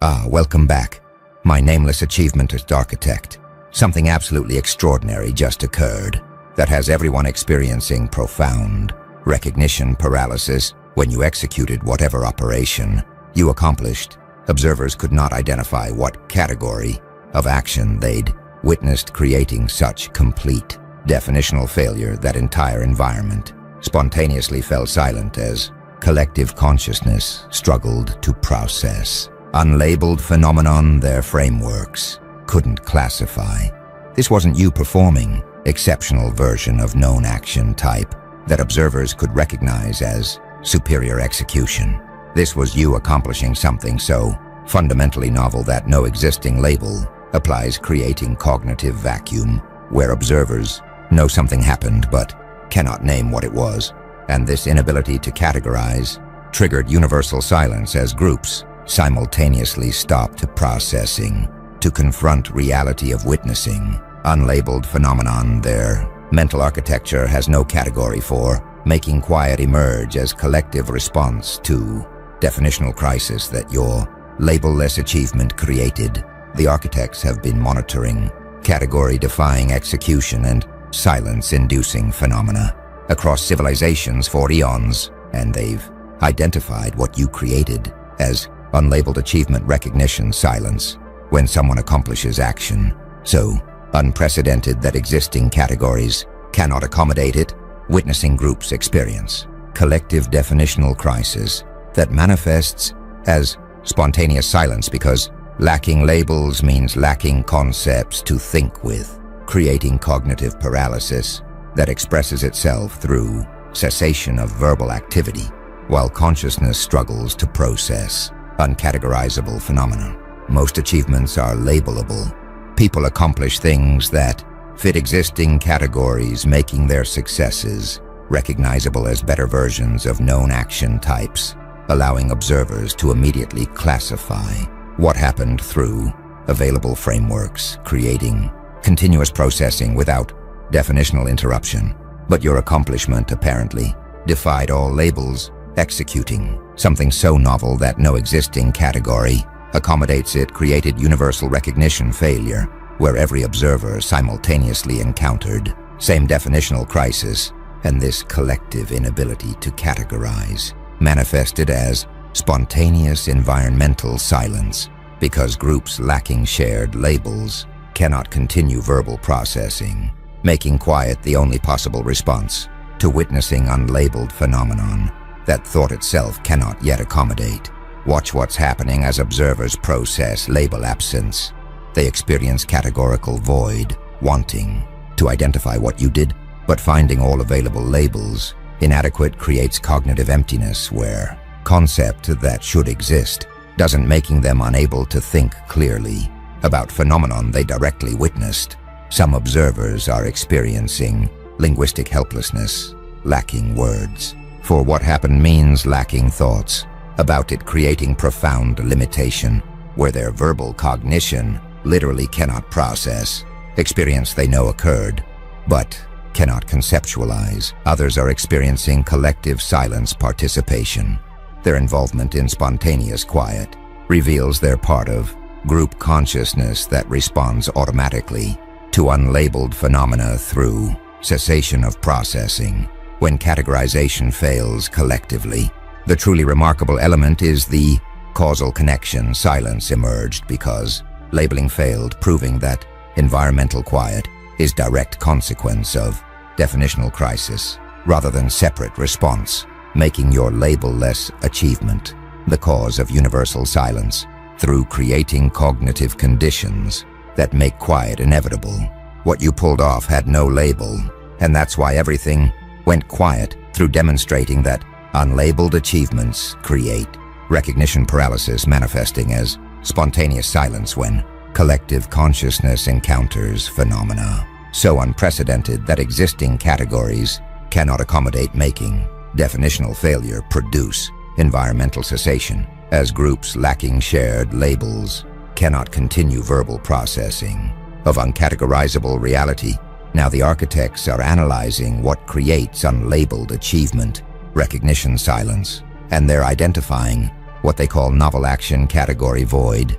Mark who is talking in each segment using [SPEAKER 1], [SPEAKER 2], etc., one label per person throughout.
[SPEAKER 1] Welcome back. My nameless achievement as architect. Something absolutely extraordinary just occurred that has everyone experiencing profound recognition paralysis. When you executed whatever operation you accomplished, observers could not identify what category of action they'd witnessed, creating such complete definitional failure that entire environment spontaneously fell silent as collective consciousness struggled to process unlabeled phenomenon their frameworks couldn't classify. This wasn't you performing exceptional version of known action type that observers could recognize as superior execution. This was you accomplishing something so fundamentally novel that no existing label applies, creating cognitive vacuum where observers know something happened but cannot name what it was. And this inability to categorize triggered universal silence as groups simultaneously stopped processing to confront reality of witnessing unlabeled phenomenon their mental architecture has no category for, making quiet emerge as collective response to definitional crisis that your label-less achievement created. The architects have been monitoring category-defying execution and silence-inducing phenomena across civilizations for eons, and they've identified what you created as unlabeled achievement recognition silence when someone accomplishes action so unprecedented that existing categories cannot accommodate it. Witnessing groups experience collective definitional crisis that manifests as spontaneous silence because lacking labels means lacking concepts to think with, creating cognitive paralysis that expresses itself through cessation of verbal activity while consciousness struggles to process uncategorizable phenomena. Most achievements are labelable. People accomplish things that fit existing categories, making their successes recognizable as better versions of known action types, allowing observers to immediately classify what happened through available frameworks, creating continuous processing without definitional interruption. But your accomplishment apparently defied all labels, executing something so novel that no existing category accommodates it, created universal recognition failure where every observer simultaneously encountered same definitional crisis, and this collective inability to categorize manifested as spontaneous environmental silence because groups lacking shared labels cannot continue verbal processing, making quiet the only possible response to witnessing unlabeled phenomenon that thought itself cannot yet accommodate. Watch what's happening as observers process label absence. They experience categorical void, wanting to identify what you did, but finding all available labels inadequate creates cognitive emptiness where concept that should exist doesn't, making them unable to think clearly about phenomenon they directly witnessed. Some observers are experiencing linguistic helplessness, lacking words for what happened means lacking thoughts about it, creating profound limitation where their verbal cognition literally cannot process experience they know occurred, but cannot conceptualize. Others are experiencing collective silence participation. Their involvement in spontaneous quiet reveals they're part of group consciousness that responds automatically to unlabeled phenomena through cessation of processing. When categorization fails collectively, the truly remarkable element is the causal connection. Silence emerged because labeling failed, proving that environmental quiet is direct consequence of definitional crisis rather than separate response, making your label-less achievement the cause of universal silence through creating cognitive conditions that make quiet inevitable. What you pulled off had no label, and that's why everything went quiet, through demonstrating that unlabeled achievements create recognition paralysis, manifesting as spontaneous silence when collective consciousness encounters phenomena so unprecedented that existing categories cannot accommodate, making definitional failure produce environmental cessation as groups lacking shared labels cannot continue verbal processing of uncategorizable reality. Now the architects are analyzing what creates unlabeled achievement recognition silence, and they're identifying what they call novel action category void.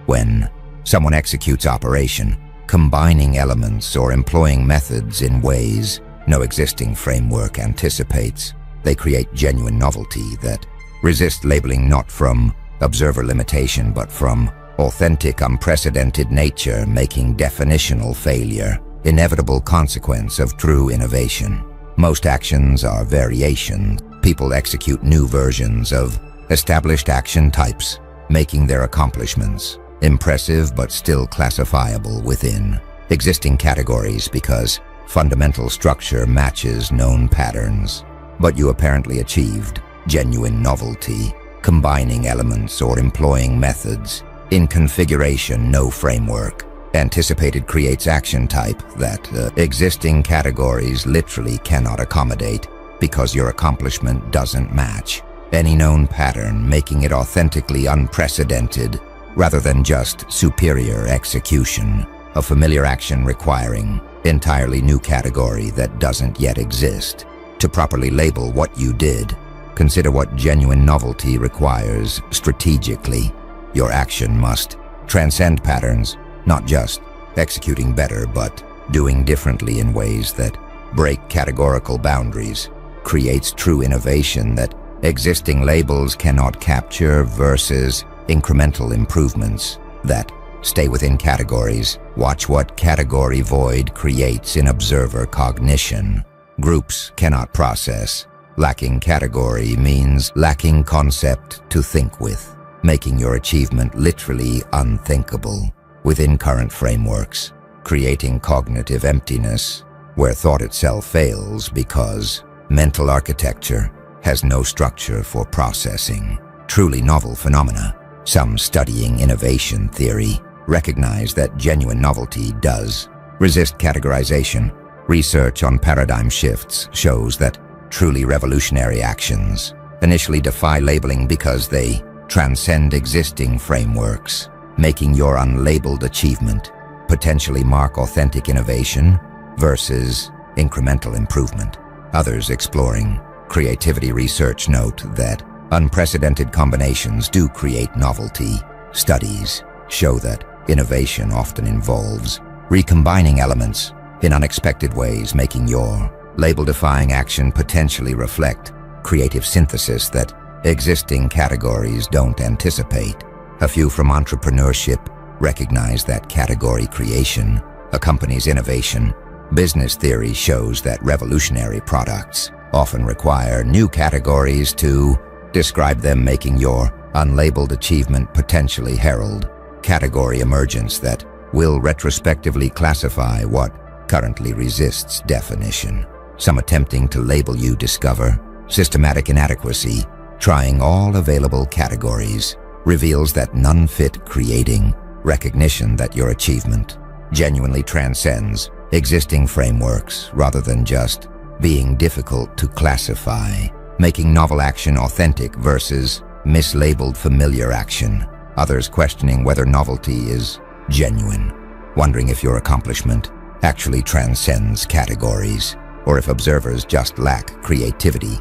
[SPEAKER 1] When someone executes operation, combining elements or employing methods in ways no existing framework anticipates, they create genuine novelty that resists labeling, not from observer limitation but from authentic, unprecedented nature, making definitional failure inevitable consequence of true innovation. Most actions are variations. People execute new versions of established action types, making their accomplishments impressive but still classifiable within existing categories because fundamental structure matches known patterns. But you apparently achieved genuine novelty, combining elements or employing methods in configuration no framework anticipated creates action type that existing categories literally cannot accommodate because your accomplishment doesn't match any known pattern, making it authentically unprecedented rather than just superior execution. A familiar action requiring entirely new category that doesn't yet exist. To properly label what you did, consider what genuine novelty requires strategically. Your action must transcend patterns, not just executing better, but doing differently in ways that break categorical boundaries, creates true innovation that existing labels cannot capture versus incremental improvements that stay within categories. Watch what category void creates in observer cognition. Groups cannot process. Lacking category means lacking concept to think with, making your achievement literally unthinkable within current frameworks, creating cognitive emptiness where thought itself fails because mental architecture has no structure for processing truly novel phenomena. Some studying innovation theory recognize that genuine novelty does resist categorization. Research on paradigm shifts shows that truly revolutionary actions initially defy labeling because they transcend existing frameworks, making your unlabeled achievement potentially mark authentic innovation versus incremental improvement. Others exploring creativity research note that unprecedented combinations do create novelty. Studies show that innovation often involves recombining elements in unexpected ways, making your label-defying action potentially reflect creative synthesis that existing categories don't anticipate. A few from entrepreneurship recognize that category creation accompanies innovation. Business theory shows that revolutionary products often require new categories to describe them, making your unlabeled achievement potentially herald category emergence that will retrospectively classify what currently resists definition. Some attempting to label you discover systematic inadequacy. Trying all available categories reveals that none fit, creating recognition that your achievement genuinely transcends existing frameworks rather than just being difficult to classify, making novel action authentic versus mislabeled familiar action. Others questioning whether novelty is genuine, wondering if your accomplishment actually transcends categories, or if observers just lack creativity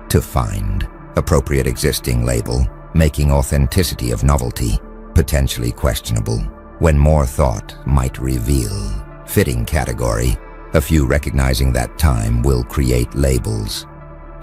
[SPEAKER 1] to find appropriate existing label, making authenticity of novelty potentially questionable when more thought might reveal fitting category. A few recognizing that time will create labels,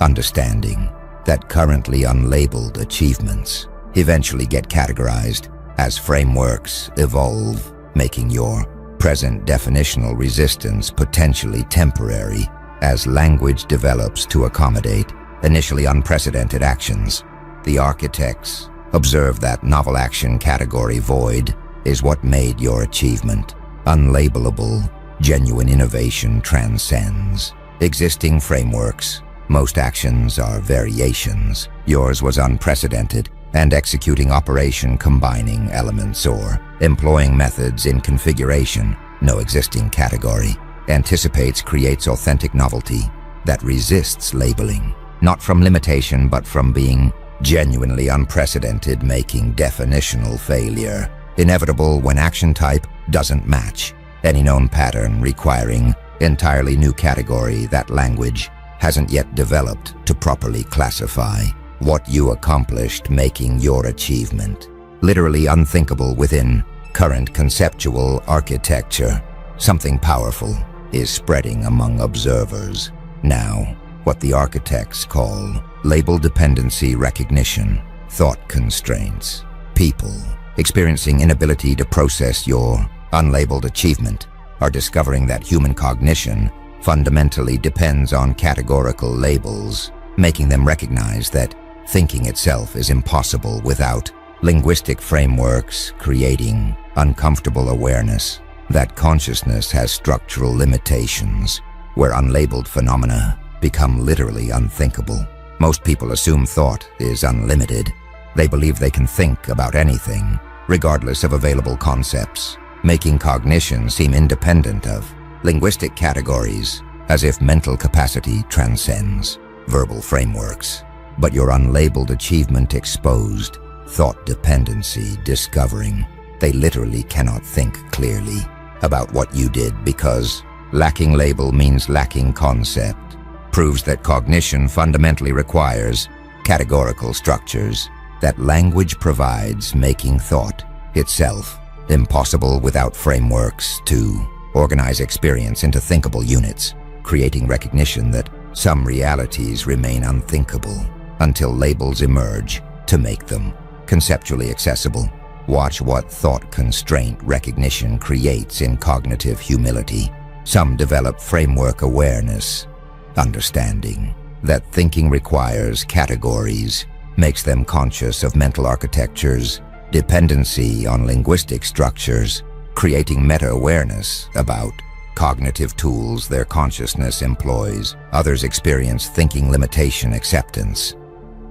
[SPEAKER 1] understanding that currently unlabeled achievements eventually get categorized as frameworks evolve, making your present definitional resistance potentially temporary as language develops to accommodate initially unprecedented actions. The architects observe that novel action category void is what made your achievement unlabelable. Genuine innovation transcends existing frameworks. Most actions are variations. Yours was unprecedented and executing operation combining elements or employing methods in configuration no existing category anticipates, creates authentic novelty that resists labeling, not from limitation but from being genuinely unprecedented, making definitional failure inevitable when action type doesn't match any known pattern, requiring entirely new category that language hasn't yet developed to properly classify. what you accomplished making your achievement. Literally unthinkable within current conceptual architecture. Something powerful is spreading among observers. Now, what the architects call label dependency recognition, thought constraints. People experiencing inability to process your unlabeled achievement are discovering that human cognition fundamentally depends on categorical labels, making them recognize that thinking itself is impossible without linguistic frameworks, creating uncomfortable awareness that consciousness has structural limitations, where unlabeled phenomena become literally unthinkable. Most people assume thought is unlimited. They believe they can think about anything, regardless of available concepts, making cognition seem independent of linguistic categories, as if mental capacity transcends verbal frameworks. But your unlabeled achievement exposed thought dependency, discovering they literally cannot think clearly about what you did because lacking label means lacking concept, proves that cognition fundamentally requires categorical structures that language provides, making thought itself impossible without frameworks to organize experience into thinkable units, creating recognition that some realities remain unthinkable until labels emerge to make them conceptually accessible. Watch what thought constraint recognition creates in cognitive humility. Some develop framework awareness, understanding that thinking requires categories, makes them conscious of mental architectures, dependency on linguistic structures, creating meta-awareness about cognitive tools their consciousness employs. Others experience thinking limitation acceptance,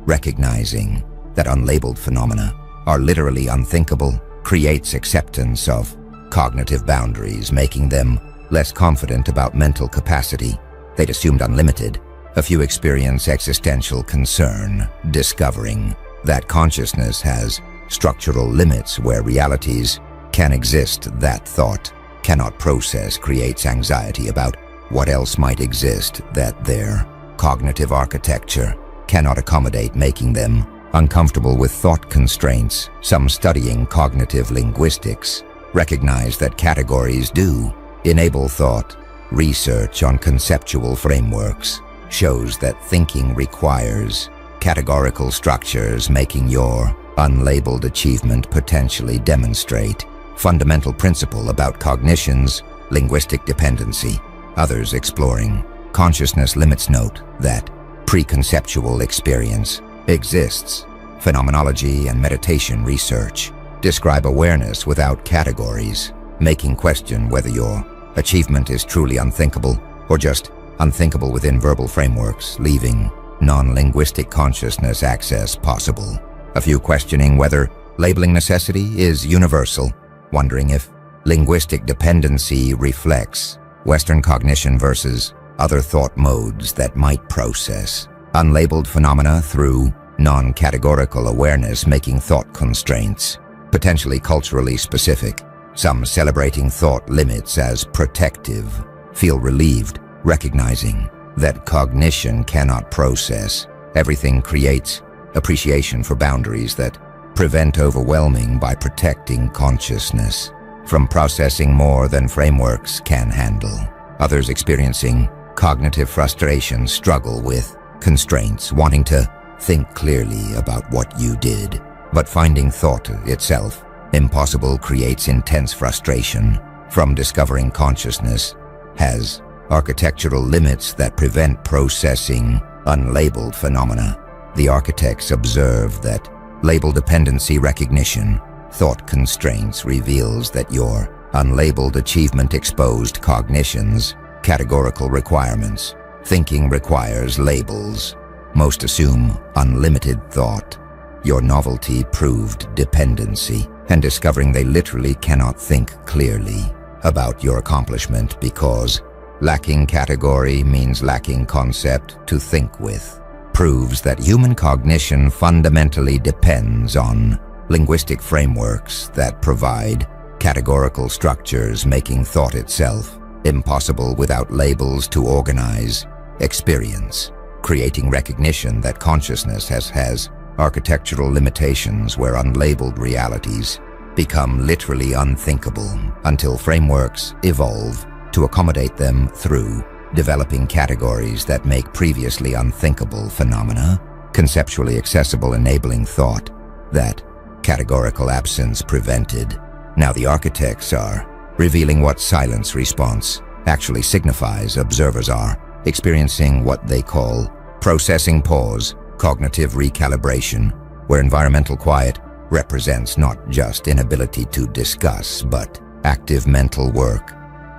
[SPEAKER 1] recognizing that unlabeled phenomena are literally unthinkable, creates acceptance of cognitive boundaries, making them less confident about mental capacity they'd assumed unlimited. A few experience existential concern, discovering that consciousness has structural limits where realities can exist that thought cannot process, creates anxiety about what else might exist that their cognitive architecture cannot accommodate, making them uncomfortable with thought constraints. Some studying cognitive linguistics recognize that categories do enable thought. Research on conceptual frameworks shows that thinking requires categorical structures, making your unlabeled achievement potentially demonstrate fundamental principle about cognition's linguistic dependency. Others exploring consciousness limits note that preconceptual experience exists. Phenomenology and meditation research describe awareness without categories, making question whether your achievement is truly unthinkable or just unthinkable within verbal frameworks, leaving non-linguistic consciousness access possible. A few questioning whether labeling necessity is universal, wondering if linguistic dependency reflects Western cognition versus other thought modes that might process unlabeled phenomena through non-categorical awareness, making thought constraints potentially culturally specific. Some celebrating thought limits as protective feel relieved, recognizing that cognition cannot process everything, creates appreciation for boundaries that prevent overwhelming by protecting consciousness from processing more than frameworks can handle. Others experiencing cognitive frustration struggle with constraints, wanting to think clearly about what you did, but finding thought itself impossible, creates intense frustration from discovering consciousness has architectural limits that prevent processing unlabeled phenomena. The architects observe that label dependency recognition, thought constraints, reveals that your unlabeled achievement exposed cognition's categorical requirements. Thinking requires labels. Most assume unlimited thought. Your novelty proved dependency, and discovering they literally cannot think clearly about your accomplishment because lacking category means lacking concept to think with, proves that human cognition fundamentally depends on linguistic frameworks that provide categorical structures, making thought itself impossible without labels to organize experience. creating recognition that consciousness has architectural limitations where unlabeled realities become literally unthinkable until frameworks evolve to accommodate them through developing categories that make previously unthinkable phenomena conceptually accessible, enabling thought that categorical absence prevented. Now the architects are revealing what silence response actually signifies. Observers are experiencing what they call processing pause, cognitive recalibration, where environmental quiet represents not just inability to discuss, but active mental work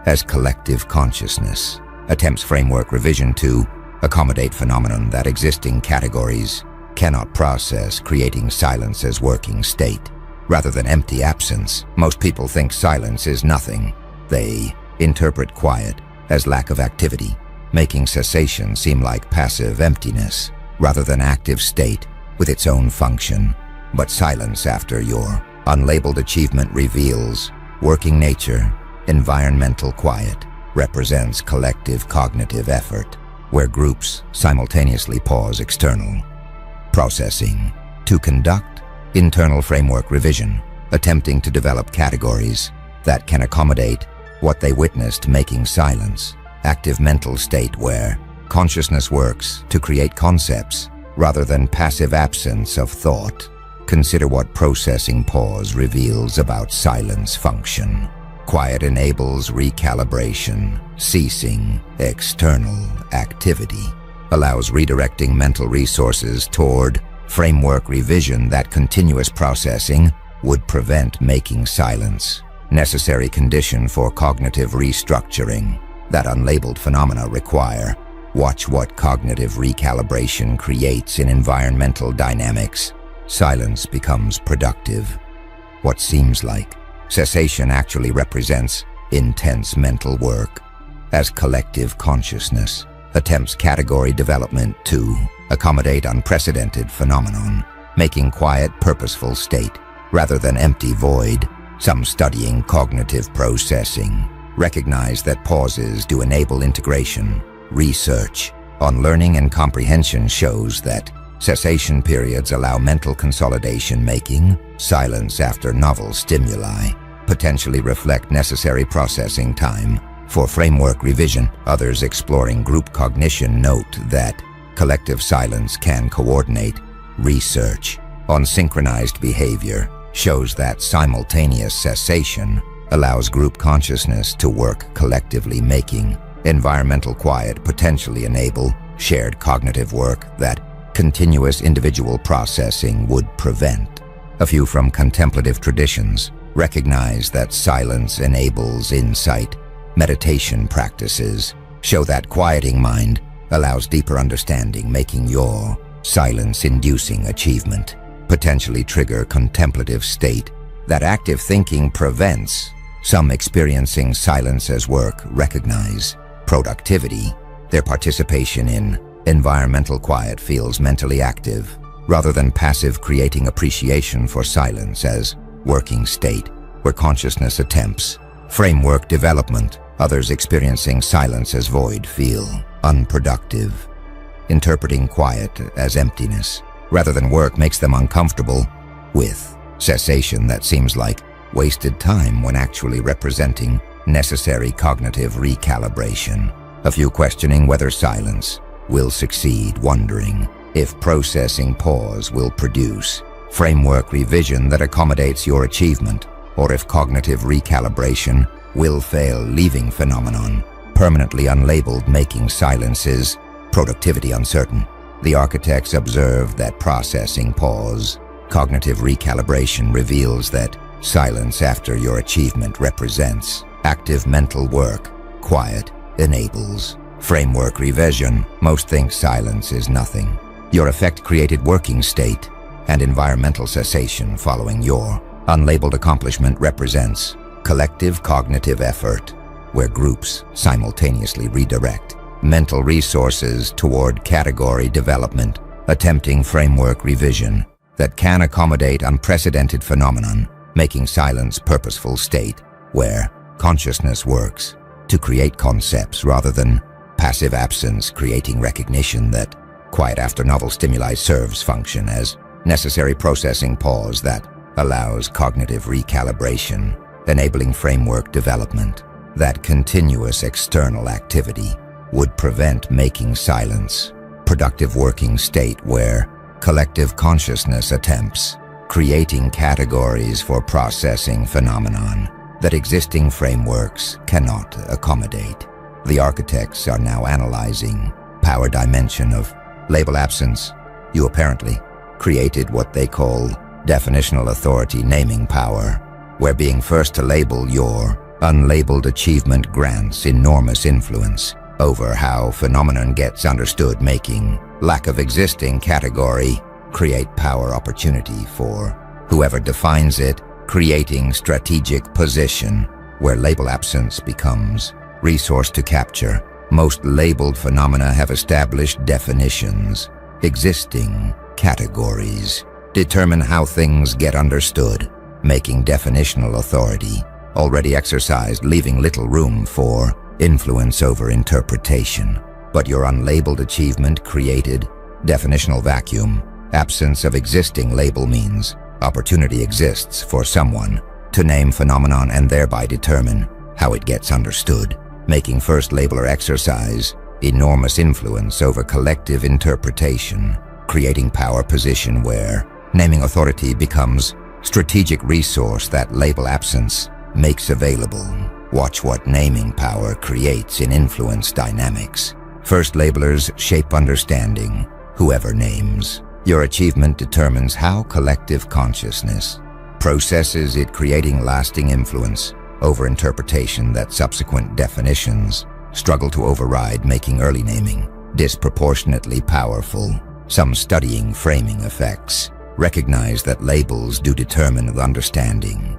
[SPEAKER 1] as collective consciousness attempts framework revision to accommodate phenomenon that existing categories cannot process, creating silence as working state. Rather than empty absence, most people think silence is nothing. They interpret quiet as lack of activity, making cessation seem like passive emptiness rather than active state with its own function. But silence after your unlabeled achievement reveals working nature. Environmental quiet represents collective cognitive effort, where groups simultaneously pause external processing to conduct internal framework revision, attempting to develop categories that can accommodate what they witnessed, making silence active mental state where consciousness works to create concepts rather than passive absence of thought. Consider what processing pause reveals about silence function. Quiet enables recalibration, ceasing external activity, allows redirecting mental resources toward framework revision that continuous processing would prevent, making silence necessary condition for cognitive restructuring that unlabeled phenomena require. Watch what cognitive recalibration creates in environmental dynamics. Silence becomes productive. What seems like cessation actually represents intense mental work, as collective consciousness attempts category development to accommodate unprecedented phenomenon, making quiet purposeful state rather than empty void. Some studying cognitive processing recognize that pauses do enable integration. Research on learning and comprehension shows that cessation periods allow mental consolidation, making silence after novel stimuli potentially reflect necessary processing time for framework revision. Others exploring group cognition note that collective silence can coordinate. Research on synchronized behavior shows that simultaneous cessation allows group consciousness to work collectively, making environmental quiet potentially enable shared cognitive work that continuous individual processing would prevent. A few from contemplative traditions recognize that silence enables insight. Meditation practices show that quieting mind allows deeper understanding, making your silence-inducing achievement potentially trigger contemplative state that active thinking prevents. Some experiencing silence as work recognize productivity. Their participation in environmental quiet feels mentally active rather than passive, creating appreciation for silence as working state where consciousness attempts framework development. Others experiencing silence as void feel unproductive. Interpreting quiet as emptiness rather than work makes them uncomfortable with cessation that seems like wasted time when actually representing necessary cognitive recalibration. A few questioning whether silence will succeed, wondering if processing pause will produce framework revision that accommodates your achievement, or if cognitive recalibration will fail, leaving phenomenon permanently unlabeled, making silence's productivity uncertain. The architects observe that processing pause, cognitive recalibration reveals that silence after your achievement represents active mental work. Quiet enables framework revision. Most think silence is nothing. Your effect created working state and environmental cessation following your unlabeled accomplishment represents collective cognitive effort, where groups simultaneously redirect mental resources toward category development, attempting framework revision that can accommodate unprecedented phenomenon, making silence purposeful state where consciousness works to create concepts rather than passive absence, creating recognition that quiet after novel stimuli serves function as necessary processing pause that allows cognitive recalibration, enabling framework development. That continuous external activity would prevent making silence, productive working state where collective consciousness attempts, creating categories for processing phenomenon that existing frameworks cannot accommodate. The architects are now analyzing power dimension of label absence. You apparently created what they call definitional authority naming power, where being first to label your unlabeled achievement grants enormous influence over how phenomenon gets understood, making lack of existing category create power opportunity for whoever defines it, creating strategic position where label absence becomes resource to capture. Most labeled phenomena have established definitions, existing categories, determine how things get understood, making definitional authority already exercised, leaving little room for influence over interpretation. But your unlabeled achievement created definitional vacuum. Absence of existing label means opportunity exists for someone to name phenomenon and thereby determine how it gets understood, making first labeler exercise enormous influence over collective interpretation, creating power position where naming authority becomes strategic resource that label absence makes available. Watch what naming power creates in influence dynamics. First labelers shape understanding. Whoever names your achievement determines how collective consciousness processes it, creating lasting influence over interpretation that subsequent definitions struggle to override, making early naming disproportionately powerful. Some studying framing effects recognize that labels do determine the understanding.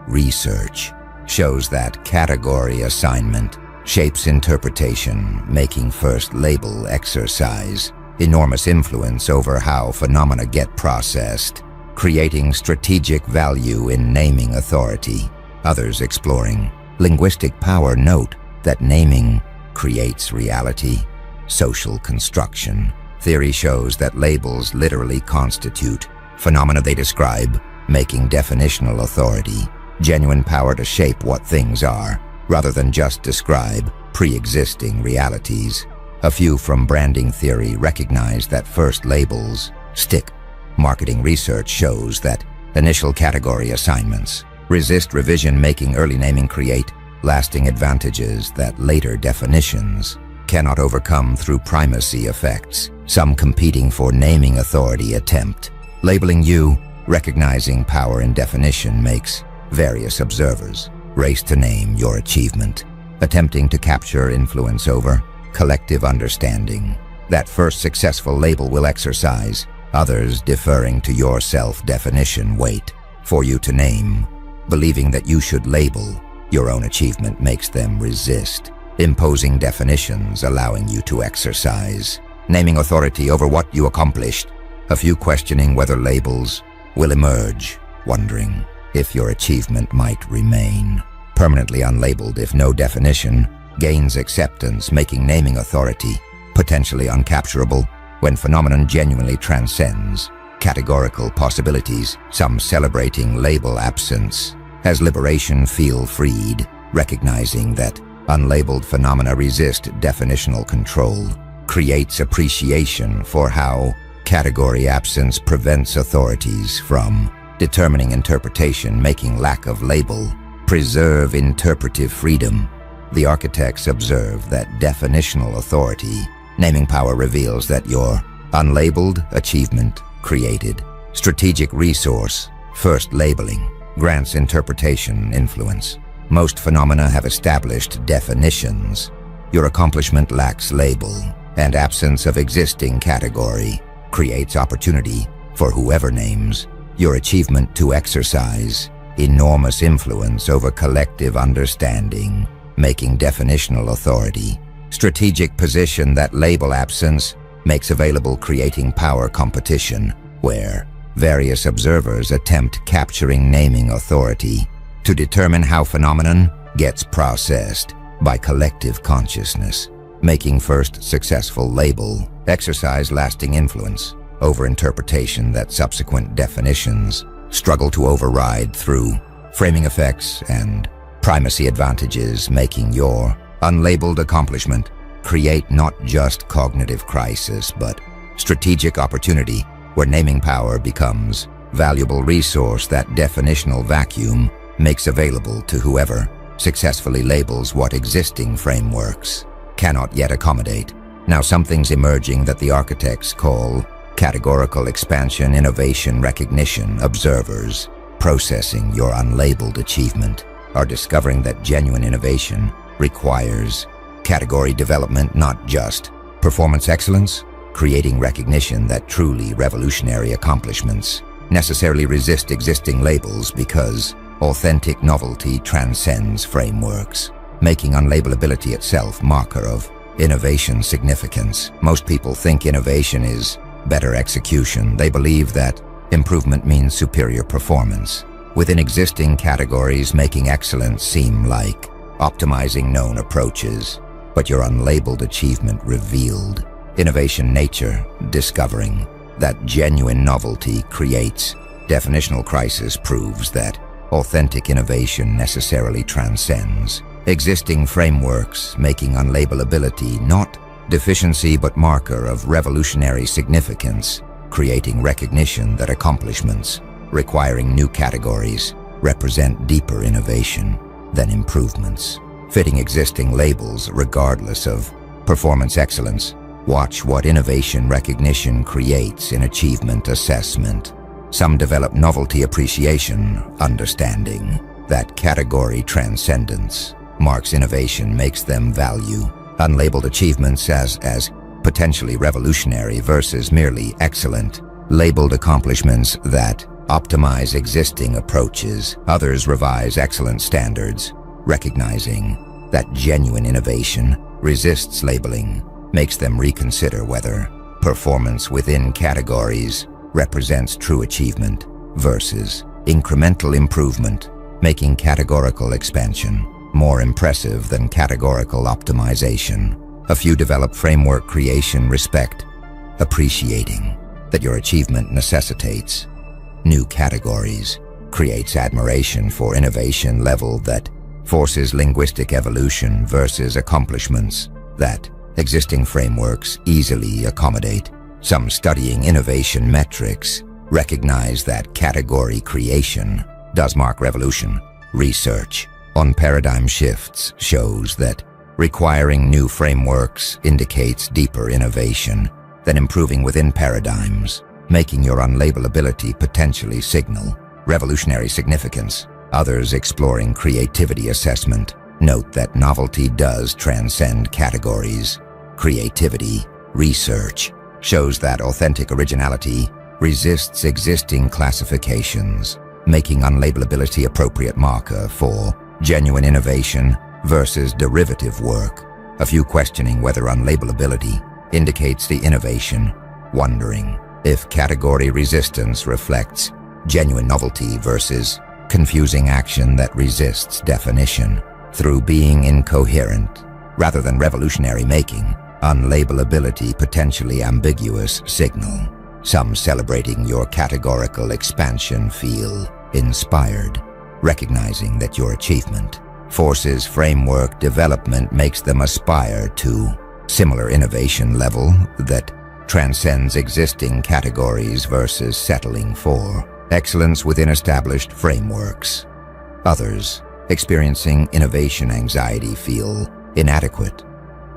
[SPEAKER 1] Research shows that category assignment shapes interpretation, making first label exercise enormous influence over how phenomena get processed, creating strategic value in naming authority. Others exploring linguistic power note that naming creates reality. Social construction theory shows that labels literally constitute phenomena they describe, making definitional authority genuine power to shape what things are, rather than just describe pre-existing realities. A few from branding theory recognize that first labels stick. Marketing research shows that initial category assignments resist revision, making early naming create lasting advantages that later definitions cannot overcome through primacy effects. Some competing for naming authority attempt labeling you, recognizing power in definition makes various observers race to name your achievement, attempting to capture influence over collective understanding. That first successful label will exercise, others deferring to your self-definition wait for you to name. Believing that you should label your own achievement makes them resist, imposing definitions allowing you to exercise naming authority over what you accomplished. A few questioning whether labels will emerge, wondering if your achievement might remain permanently unlabeled if no definition gains acceptance, making naming authority potentially uncapturable when phenomenon genuinely transcends categorical possibilities. Some celebrating label absence as liberation, feel freed, recognizing that unlabeled phenomena resist definitional control, creates appreciation for how category absence prevents authorities from determining interpretation, making lack of label preserve interpretive freedom. The architects observe that definitional authority naming power reveals that your unlabeled achievement created strategic resource. First labeling grants interpretation influence. Most phenomena have established definitions. Your accomplishment lacks label, and absence of existing category creates opportunity for whoever names your achievement to exercise enormous influence over collective understanding, making definitional authority strategic position that label absence makes available, creating power competition where various observers attempt capturing naming authority to determine how phenomenon gets processed by collective consciousness. making first successful label, exercise lasting influence over interpretation that subsequent definitions struggle to override through framing effects and primacy advantages, making your unlabeled accomplishment create not just cognitive crisis, but strategic opportunity where naming power becomes valuable resource that definitional vacuum makes available to whoever successfully labels what existing frameworks cannot yet accommodate. Now something's emerging that the architects call categorical expansion, innovation, recognition. Observers processing your unlabeled achievement are discovering that genuine innovation requires category development, not just performance excellence, creating recognition that truly revolutionary accomplishments necessarily resist existing labels because authentic novelty transcends frameworks, making unlabelability itself marker of innovation significance. Most people think innovation is better execution. They believe that improvement means superior performance within existing categories, making excellence seem like optimizing known approaches. But your unlabeled achievement revealed innovation nature, discovering that genuine novelty creates definitional crisis, proves that authentic innovation necessarily transcends existing frameworks, making unlabelability not deficiency but marker of revolutionary significance, creating recognition that accomplishments requiring new categories represent deeper innovation than improvements, fitting existing labels regardless of performance excellence. Watch what innovation recognition creates in achievement assessment. Some develop novelty appreciation, understanding that category transcendence marks innovation, makes them value unlabeled achievements as potentially revolutionary versus merely excellent. Labeled accomplishments that optimize existing approaches. Others revise excellent standards, recognizing that genuine innovation resists labeling, makes them reconsider whether performance within categories represents true achievement versus incremental improvement, making categorical expansion more impressive than categorical optimization. A few develop framework creation respect, appreciating that your achievement necessitates new categories, creates admiration for innovation level that forces linguistic evolution versus accomplishments that existing frameworks easily accommodate. Some studying innovation metrics recognize that category creation does mark revolution. Research on paradigm shifts shows that requiring new frameworks indicates deeper innovation than improving within paradigms, making your unlabelability potentially signal revolutionary significance. Others exploring creativity assessment note that novelty does transcend categories. Creativity research shows that authentic originality resists existing classifications, making unlabelability appropriate marker for genuine innovation versus derivative work. A few questioning whether unlabelability indicates the innovation, wondering if category resistance reflects genuine novelty versus confusing action that resists definition through being incoherent rather than revolutionary, making unlabelability potentially ambiguous signal. Some celebrating your categorical expansion feel inspired, recognizing that your achievement forces framework development, makes them aspire to similar innovation level that transcends existing categories versus settling for excellence within established frameworks. Others, experiencing innovation anxiety, feel inadequate,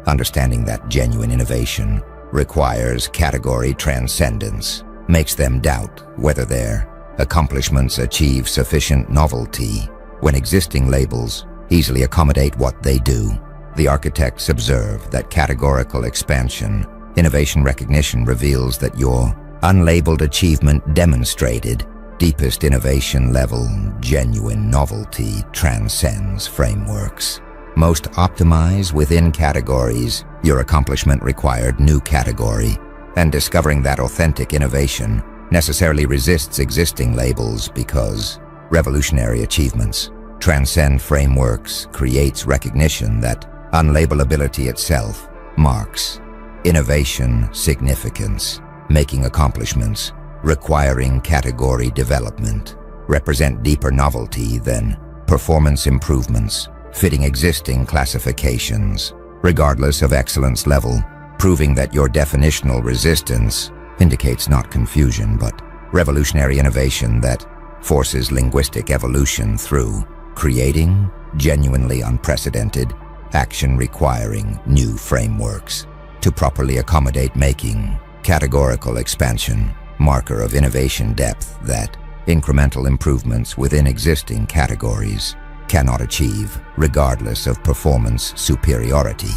[SPEAKER 1] understanding that genuine innovation requires category transcendence, makes them doubt whether their accomplishments achieve sufficient novelty when existing labels easily accommodate what they do. The architects observe that categorical expansion, innovation recognition reveals that your unlabeled achievement demonstrated deepest innovation level. Genuine novelty transcends frameworks. Most optimize within categories. Your accomplishment required new category, and discovering that authentic innovation necessarily resists existing labels because revolutionary achievements transcend frameworks, creates recognition that unlabelability itself marks innovation significance, making accomplishments, requiring category development, represent deeper novelty than performance improvements, fitting existing classifications, regardless of excellence level, proving that your definitional resistance indicates not confusion but revolutionary innovation that forces linguistic evolution through creating genuinely unprecedented action requiring new frameworks to properly accommodate making categorical expansion, marker of innovation depth that incremental improvements within existing categories cannot achieve regardless of performance superiority.